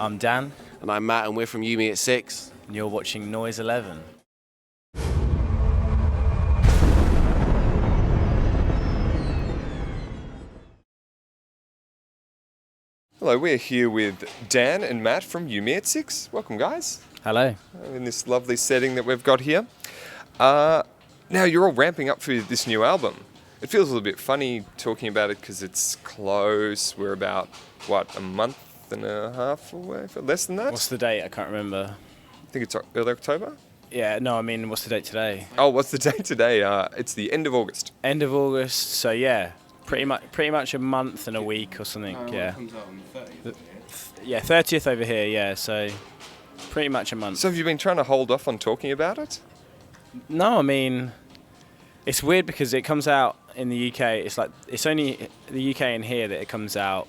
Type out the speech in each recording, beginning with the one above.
I'm Dan, And I'm Matt, and we're from You Me at 6. and you're watching Noise 11. Hello, we're here with Dan and Matt from You Me at 6. Welcome, guys. Hello. In this lovely setting that we've got here. Now, you're all ramping up for this new album. It feels a little bit funny talking about it because it's close. We're about, a month and a half away? Less than that? What's the date? I can't remember. I think it's early October. Yeah, no, I mean, what's the date today? Oh, what's the date today? It's the end of August. End of August, so yeah, pretty much a month and a week or something, yeah. It comes out on the 30th. Yeah, 30th over here, yeah, so pretty much a month. So have you been trying to hold off on talking about it? No, I mean, it's weird because it comes out in the UK, it's only the UK and here that it comes out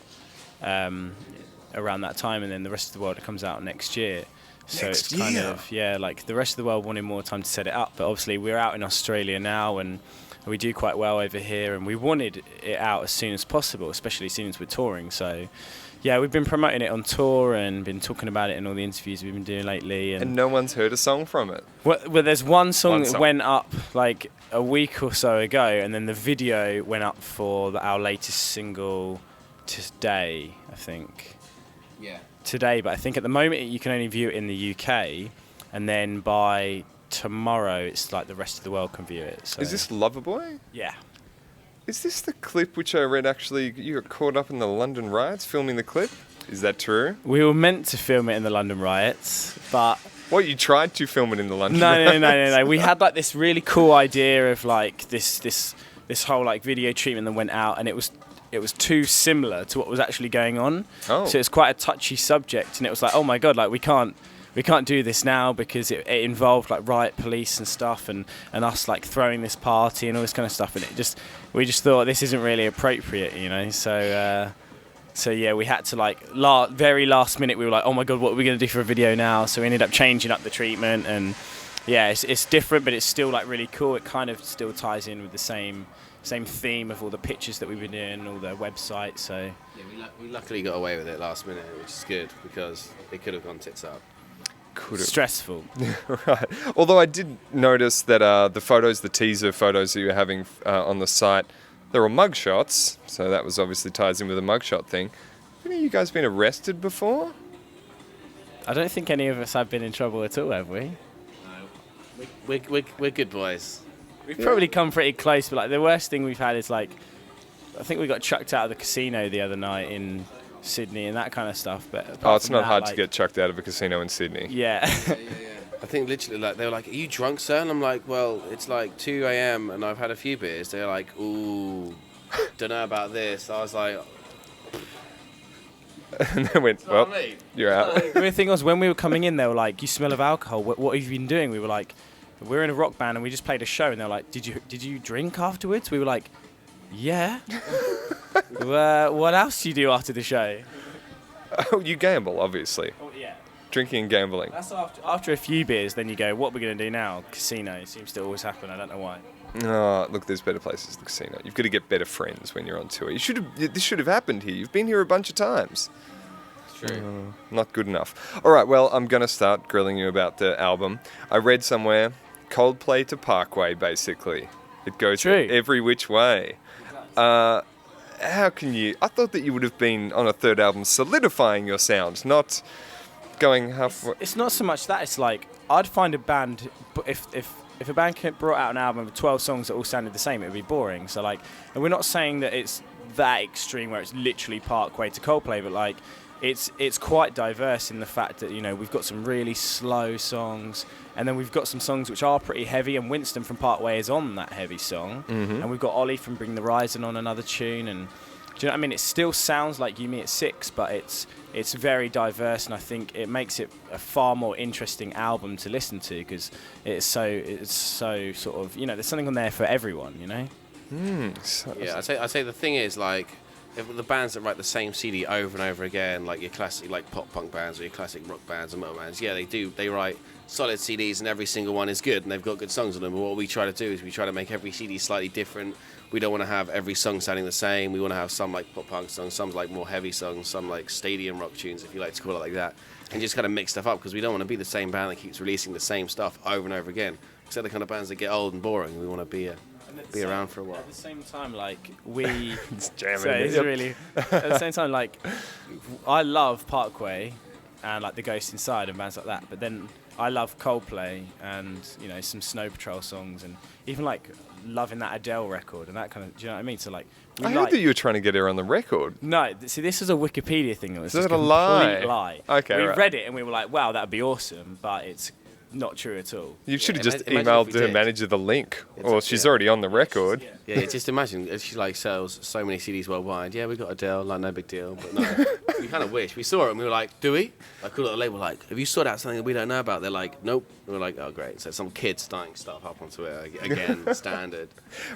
around that time, and then the rest of the world it comes out next year. So Next it's kind year? of, yeah, like the rest of the world wanted more time to set it up, but obviously we're out in Australia now and we do quite well over here, and we wanted it out as soon as possible, especially as soon as we're touring. So yeah, we've been promoting it on tour and been talking about it in all the interviews we've been doing lately. And no one's heard a song from it. Well, there's one song One that song. went up like a week or so ago, and then the video went up for our latest single today, I think. Yeah. Today, but I think at the moment you can only view it in the UK, and then by tomorrow it's like the rest of the world can view it. So. Is this Loverboy? Yeah. Is this the clip which I read actually you got caught up in the London riots filming the clip? Is that true? We were meant to film it in the London riots, but What, you tried to film it in the London no. riots? We had like this really cool idea of like this whole like video treatment that went out, and it was too similar to what was actually going on. Oh. So it's quite a touchy subject, and it was like, oh my god, like we can't do this now because it involved like riot police and stuff, and us like throwing this party and all this kind of stuff, and we just thought this isn't really appropriate, you know. So yeah, we had to like very last minute we were like, oh my god, what are we going to do for a video now? So we ended up changing up the treatment, and yeah, it's different, but it's still like really cool. It kind of still ties in with the same theme of all the pictures that we've been doing, all the websites. So Yeah, we luckily got away with it last minute, which is good because it could have gone tits up. Could've. stressful. Right. Although I did notice that the teaser photos that you were having on the site, they're all mug shots. So that was obviously ties in with the mugshot thing. Have any of you guys been arrested before? I don't think any of us have been in trouble at all, have we? No. We're good boys. We've probably come pretty close, but like the worst thing we've had is like, I think we got chucked out of the casino the other night in Sydney and that kind of stuff. But Oh, it's not hard to get chucked out of a casino in Sydney. Yeah. I think literally, like, they were like, "Are you drunk, sir?" And I'm like, "Well, it's like 2 a.m. and I've had a few beers." They're like, "Ooh, don't know about this." I was like, And they went, well, you're out. The weird thing was when we were coming in, they were like, "You smell of alcohol. What have you been doing?" We were like, "We're in a rock band and we just played a show." And they're like, "Did you drink afterwards?" We were like, "Yeah." What else do you do after the show? Oh, you gamble, obviously. Oh yeah. Drinking and gambling. That's after a few beers, then you go, "What are we going to do now?" Casino. It seems to always happen. I don't know why. Oh, look, there's better places than the casino. You've got to get better friends when you're on tour. This should have happened here. You've been here a bunch of times. "It's true." Not good enough. All right, well, I'm going to start grilling you about the album. I read somewhere, Coldplay to Parkway, basically. It goes True. every which way. How can you... I thought that you would have been on a third album solidifying your sound, not going halfway... It's not so much that. It's like I'd find a band if a band brought out an album with 12 songs that all sounded the same, it would be boring. So like, and we're not saying that it's that extreme where it's literally Parkway to Coldplay, but like it's quite diverse in the fact that, you know, we've got some really slow songs, and then we've got some songs which are pretty heavy, and Winston from Parkway is on that heavy song, and we've got Ollie from Bring the Horizon on another tune, and do you know what I mean? It still sounds like You Me at 6, but it's very diverse, and I think it makes it a far more interesting album to listen to because it's so sort of, you know, there's something on there for everyone, you know. Yeah, I say the thing is, like, if the bands that write the same CD over and over again, like your classic like pop punk bands or your classic rock bands and metal bands, yeah, they write solid CDs and every single one is good and they've got good songs on them. But what we try to do is we try to make every CD slightly different. We don't want to have every song sounding the same. We want to have some like pop punk songs, some like more heavy songs, some like stadium rock tunes, if you like to call it like that, and just kind of mix stuff up because we don't want to be the same band that keeps releasing the same stuff over and over again. Because they're the kind of bands that get old and boring. We want to be around for a while. At the same time, like we, It's jamming. so it's Yep. really. At the same time, like I love Parkway, and like the Ghost Inside and bands like that. But then I love Coldplay and some Snow Patrol songs and even like loving that Adele record and that kind of. Do you know what I mean? So like. We I heard that you were trying to get her on the record. No, see, this is a Wikipedia thing. It was Is just that a complete lie? lie. Okay, we right. read it and we were like, "Wow, that'd be awesome," but it's not true at all. You should have Yeah, just imagine emailed if we her did. manager the link, or she's yeah. already on the record. Yeah, just imagine if she like sells so many CDs worldwide. Yeah, we got Adele, like no big deal. But no, we kind of wish we saw it and we were like, do we? Like, call it a label. Like, have you sorted out something that we don't know about? They're like, nope. And we're like, oh great. So some kid starting stuff up onto it again, standard.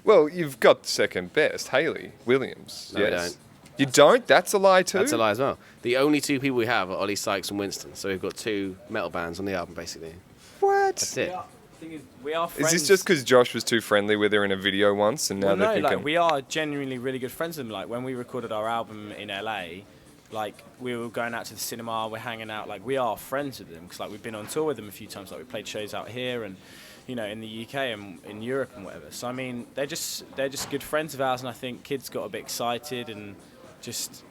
Well, you've got second best, Hayley Williams. No, we yes. don't. You don't? That's a lie too. That's a lie as well. The only two people we have are Ollie Sykes and Winston. So we've got two metal bands on the album basically. What? That's it. We are friends. Is this just because Josh was too friendly with her in a video once, and now Well, they're no, thinking? like we are genuinely really good friends with them. Like when we recorded our album in LA, like we were going out to the cinema, we're hanging out. Like we are friends with them because like we've been on tour with them a few times. Like we played shows out here and in the UK and in Europe and whatever. So I mean, they're just good friends of ours, and I think kids got a bit excited and just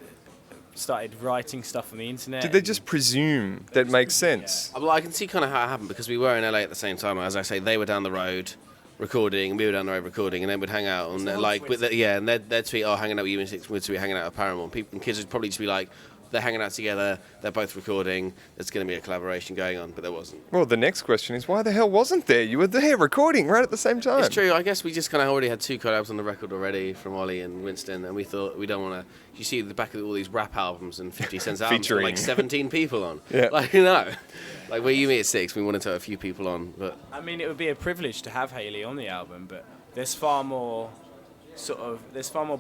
started writing stuff on the internet. Did they just presume that makes sense? Well, I can see kind of how it happened because we were in LA at the same time. As I say, they were down the road recording, and we were down the road recording, and then we'd hang out and like, and they'd tweet, "Oh, hanging out with you and Six," we'd tweet, "Hanging out with Paramore." And kids would probably just be like, "They're hanging out together. They're both recording. There's going to be a collaboration going on," but there wasn't. Well, the next question is, why the hell wasn't there? You were there recording right at the same time. It's true. I guess we just kind of already had two collabs on the record already from Ollie and Winston, and we thought we don't want to. You see the back of all these rap albums and 50 Cent's albums with Featuring. like 17 people on. Yeah. Like like where you meet at Six, we wanted to have a few people on, but I mean, it would be a privilege to have Hayley on the album, but there's far more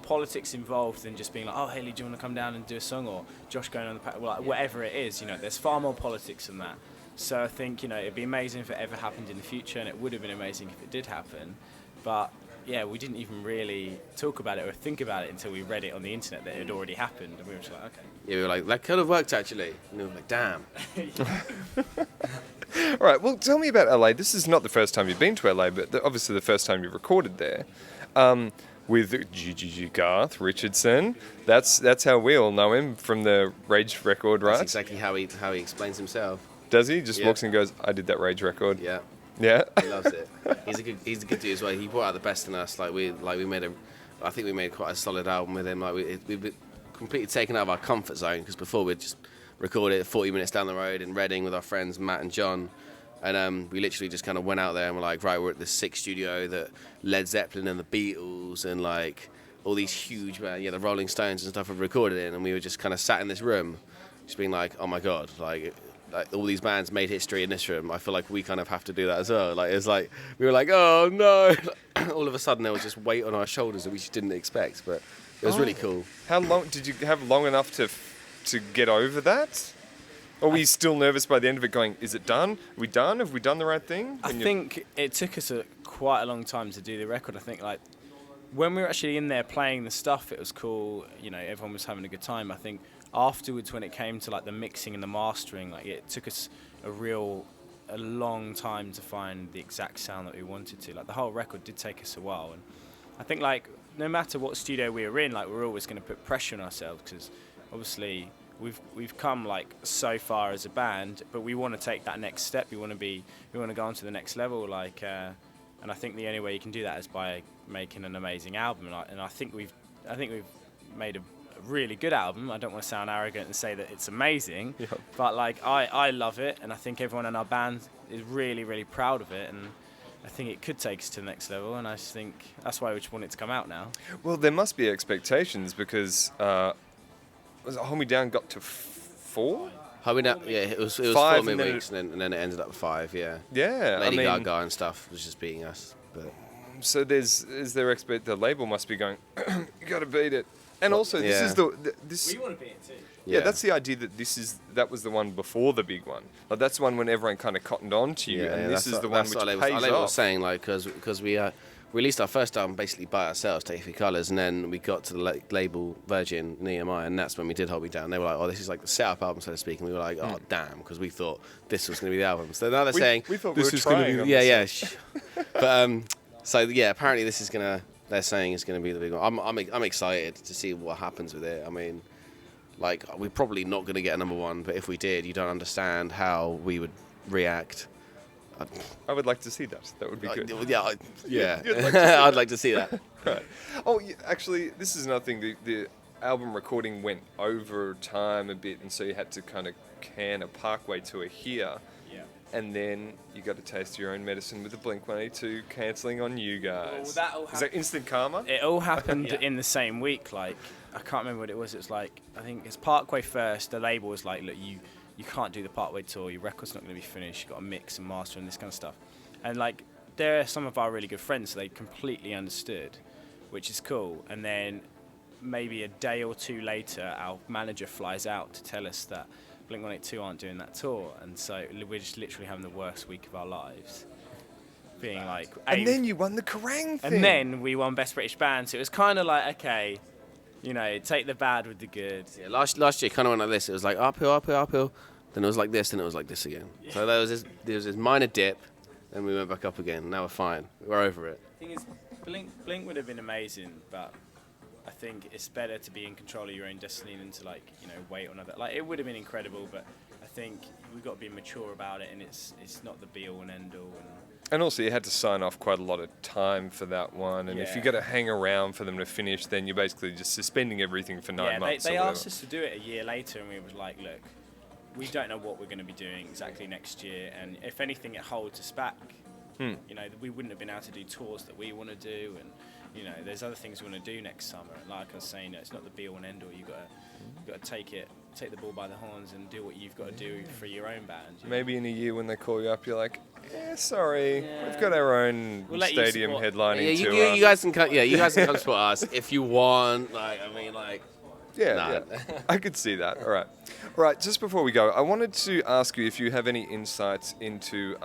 politics involved than just being like, "Oh, Hayley, do you want to come down and do a song?" or Josh going on the whatever it is. There's far more politics than that. So I think it'd be amazing if it ever happened in the future, and it would have been amazing if it did happen. But yeah, we didn't even really talk about it or think about it until we read it on the internet that it had already happened, and we were just like, okay. yeah, we were like, that could have worked actually. And we were like, damn. All right, well, tell me about LA. This is not the first time you've been to LA, but obviously the first time you've recorded there. With G. Garth Richardson. That's how we all know him from the Rage record, right? That's exactly how he explains himself. Does he? Just Yeah. walks in and goes, "I did that Rage record." Yeah. Yeah? He loves it. He's a good dude as well. He brought out the best in us. I think we made quite a solid album with him. Like we've completely taken out of our comfort zone because before we'd just record it 40 minutes down the road in Reading with our friends Matt and John, and we literally just kind of went out there and we're like, right, we're at this sick studio that Led Zeppelin and the Beatles and like all these huge, the Rolling Stones and stuff have recorded in, and we were just kind of sat in this room, just being like, oh my god, like all these bands made history in this room. I feel like we kind of have to do that as well. Like it's like we were like, oh no! All of a sudden there was just weight on our shoulders that we just didn't expect. But it was really cool. How long did you have long enough to get over that? Or were you still nervous by the end of it going, is it done? Are we done? Have we done the right thing? I think it took us quite a long time to do the record. I think like when we were actually in there playing the stuff, it was cool. Everyone was having a good time. I think afterwards, when it came to like the mixing and the mastering, like it took us a long time to find the exact sound that we wanted to. Like the whole record did take us a while, and I think like no matter what studio we were in, like we're always going to put pressure on ourselves because obviously we've come like so far as a band, but we want to take that next step. We want to go on to the next level. Like, and I think the only way you can do that is by making an amazing album. And I think we've made a really good album. I don't want to sound arrogant and say that it's amazing, but like I love it, and I think everyone in our band is really, really proud of it, and I think it could take us to the next level, and I just think that's why we just want it to come out now. Well, there must be expectations because Hold Me Down got to 4? It was 5 4 and then midweeks, and then it ended up 5. Yeah. Yeah, Lady Gaga and stuff was just beating us, but. So the label must be going, you got to beat it. And also, this Yeah. is this. We want to be it too. Yeah, that's the idea that was the one before the big one. Like that's the one when everyone kind of cottoned on to you, and this is the one which what pays I off. was saying, like, because we released our first album basically by ourselves, Take Three Colours, and then we got to the label Virgin Nehemiah, and that's when we did Hold Me Down. They were like, oh, this is like the setup album, so to speak, and we were like, oh, damn, because we thought this was going to be the album. So now they're saying we thought this we were is going trying to on be, this but so yeah, apparently this is gonna. They're saying it's going to be the big one. I'm excited to see what happens with it. I mean, like, we're probably not going to get a number one, but if we did, you don't understand how we would react. I would like to see that. That would be good. Yeah. You'd like to see I'd like to see that. Right. Oh, yeah, actually, this is another thing. The album recording went over time a bit, and so you had to kind of can a Parkway tour here. Yeah. And then you got to taste your own medicine with the Blink-182 cancelling on you guys. Well, that all Is that instant karma? It all happened Yeah. in the same week. Like, I can't remember what it was. It was like, I think it's Parkway first. The label was like, look, you can't do the Parkway tour. Your record's not going to be finished. You've got to mix and master and this kind of stuff. And like, they're some of our really good friends, so they completely understood, which is cool. And then maybe a day or two later, our manager flies out to tell us that Blink-182 aren't doing that tour, and so we're just literally having the worst week of our lives. Being like, And then you won the Kerrang thing. and then we won Best British Band, so it was kind of like, okay, you know, take the bad with the good. Yeah, last year kind of went like this. It was like uphill, uphill, uphill. Then it was like this, and it was like this again. So there was this minor dip, then we went back up again. Now we're fine. We're over it. The thing is, Blink would have been amazing, but I think it's better to be in control of your own destiny than to, like, you know, wait on other. Like, it would have been incredible, but I think we've got to be mature about it, and it's not the be all and end all. And also, you had to sign off quite a lot of time for that one. And if Yeah. you got to hang around for them to finish, then you're basically just suspending everything for 9 months. They or asked whatever. us to do it a year later, and we was like, look, we don't know what we're going to be doing exactly next year, and if anything, it holds us back. You know, we wouldn't have been able to do tours that we want to do, and you know, there's other things we want to do next summer. And like I was saying, it's not the be all and end all. You got to take the ball by the horns and do what you've got to do for your own band. You know? Maybe in a year when they call you up, you're like, sorry, Yeah. we've got our own We'll let you stadium support- headlining Yeah, tour. you guys can come. Yeah, you guys can come support us if you want. Like, I mean, like. Yeah, Nah. yeah. I could see that. All right. All right, just before we go, I wanted to ask you if you have any insights into...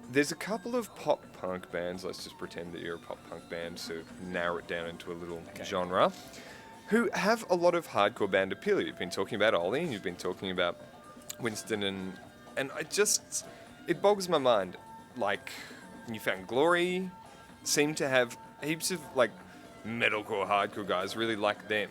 there's a couple of pop punk bands, let's just pretend that you're a pop punk band to narrow it down into a little genre, who have a lot of hardcore band appeal. You've been talking about Ollie, and you've been talking about Winston, and it boggles my mind. Like, Newfound Glory seem to have heaps of, like, metalcore, hardcore guys really like them.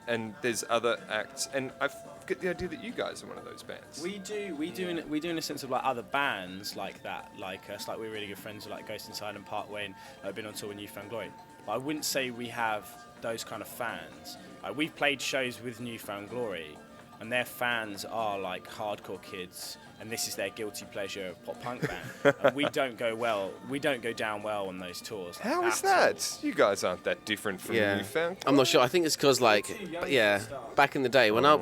And there's other acts, and I get the idea that you guys are one of those bands. We do in a sense of like other bands like that, like us. Like, we're really good friends with like Ghost Inside and Parkway, and I've been on tour with Newfound Glory. But I wouldn't say we have those kind of fans. Like, we've played shows with Newfound Glory, and their fans are like hardcore kids, and this is their guilty pleasure pop punk band. And we don't go down well on those tours. How is at all. that? You guys aren't that different from Yeah, Newfound. I'm not sure. I think it's because, like, young yeah, to start. back in the day when I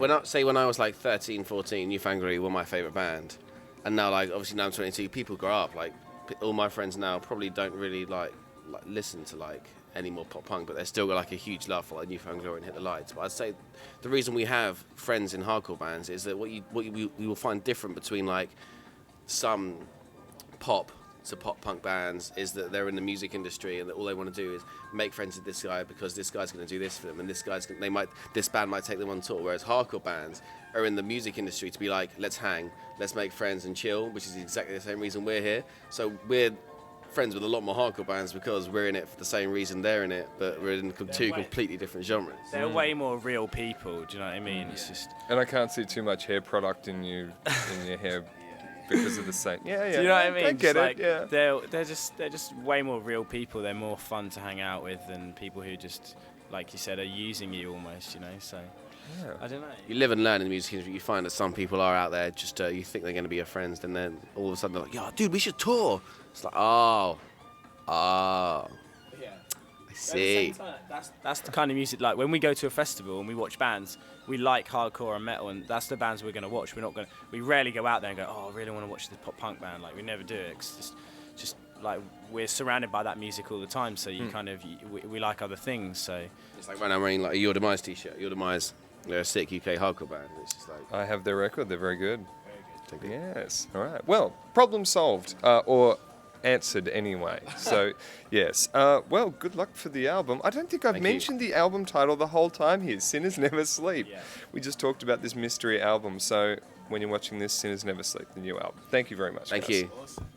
was like 13, 14, Newfound Glory were my favorite band, and now, like, obviously now I'm 22. People grow up. Like, all my friends now probably don't really like listen to like any more pop punk, but they still got like a huge love for like Newfound Glory and Hit the Lights. But I'd say the reason we have friends in hardcore bands is that we will find different between like some pop to pop punk bands is that they're in the music industry and that all they want to do is make friends with this guy because this guy's going to do this for them, and this band might take them on tour. Whereas hardcore bands are in the music industry to be like, let's hang, let's make friends and chill, which is exactly the same reason we're here. So we're friends with a lot more hardcore bands because we're in it for the same reason they're in it, but we're in two completely different genres. They're way more real people. Do you know what I mean? It's just. And I can't see too much hair product in your hair because of the same. Yeah, yeah. Do you know what I mean? I get Just it. Yeah. They're just way more real people. They're more fun to hang out with than people who just, like you said, are using you almost. You know, so I don't know. You live and learn in the music industry. You find that some people are out there just you think they're going to be your friends, and then all of a sudden they're like, "Yo, dude, we should tour." It's like, oh, Yeah. I see. That's the kind of music. Like, when we go to a festival and we watch bands, we like hardcore and metal, and that's the bands we're going to watch. We rarely go out there and go, oh, I really want to watch this pop punk band. Like, we never do it. 'Cause just like we're surrounded by that music all the time. So you kind of we like other things. So It's like when I'm wearing like a Your Demise t-shirt. Your Demise, they're a sick UK hardcore band. It's just like I have their record. They're very good. Thank you. Yes. All right. Well, problem solved, or answered anyway. So, yes. Well, good luck for the album. I don't think I've Thank you. mentioned the album title the whole time here. Sinners Never Sleep. Yeah. We just talked about this mystery album. So, when you're watching this, Sinners Never Sleep, the new album. Thank you very much. Thank guys. you. awesome.